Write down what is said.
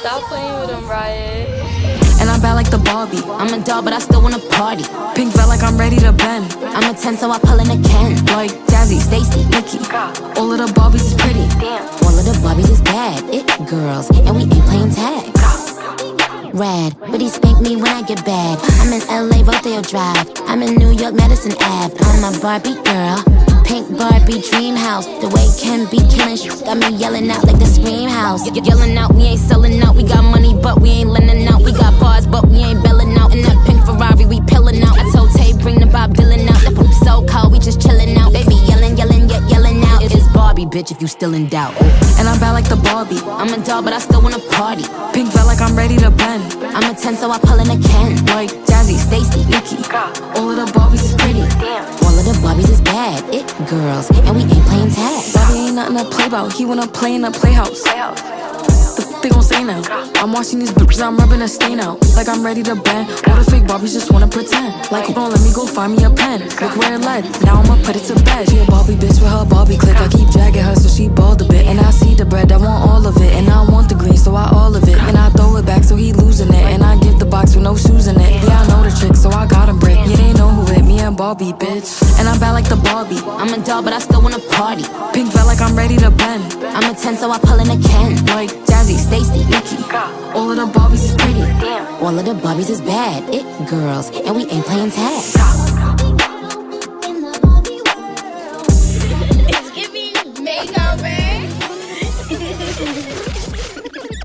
Stop playing with him, Riot. And I'm bad like the Barbie. I'm a doll, but I still wanna party. Pink felt like I'm ready to bend. I'm a 10, so I pull in a Ken. Like Jazzy, Stacy, Nicky. all of the Barbies is pretty. All of the Barbies is bad. It girls, and we ain't playing tag. Rad, but he spank me when I get bad. I'm in LA, Rodeo Drive. I'm in New York, Madison Ave. I'm a Barbie girl. Pink Barbie dream house. The way Ken be killing got me yelling out like the scream house. Yelling out, we ain't selling out. We got money, but we ain't lending out. We got bars, but we ain't belling out. In that pink Ferrari, we pillin' out. I told Tay, bring the Bob Dylan out. That poop so cold, we just chillin' out. Baby yelling, yelling, yet yelling out. It's Barbie, bitch, if you still in doubt. And I'm bad like the Barbie. I'm a doll, but I still wanna party. Pink felt like I'm ready to bend. I'm a 10, so I pull in a Ken. Like Jazzy, Stacy, Nicky. all of the Barbies is pretty. All of the Barbies is bad. It girls, and we ain't playing tag. Barbie ain't nothing to play about. He wanna play in a playhouse. The they gon' say now. I'm watching these bitches, I'm rubbing a stain out. Like I'm ready to bend. All the fake Barbies just wanna pretend. Like, hold on, let me go find me a pen. Look where it led. Now I'ma put it to bed. She a Barbie bitch with her Barbie click. I keep dragging her so she bald a bit. And I see the bread, I want all of it. And I want the green, so I all of it. And I throw it back so he losing it. And I give the box with no shoes in it. Yeah, I know the trick, so I got him brick. Yeah, they know who hit me and Barbie, bitch. And I'm bad like the Barbie. I'm a doll, but I still wanna party. Pink felt like I'm ready to bend. I'm a 10, so I pull in a Ken. Like Jazzy, Stacy, Nicky. all of the Barbies is pretty. All of the Barbies is bad. It girls, and we ain't playing tag.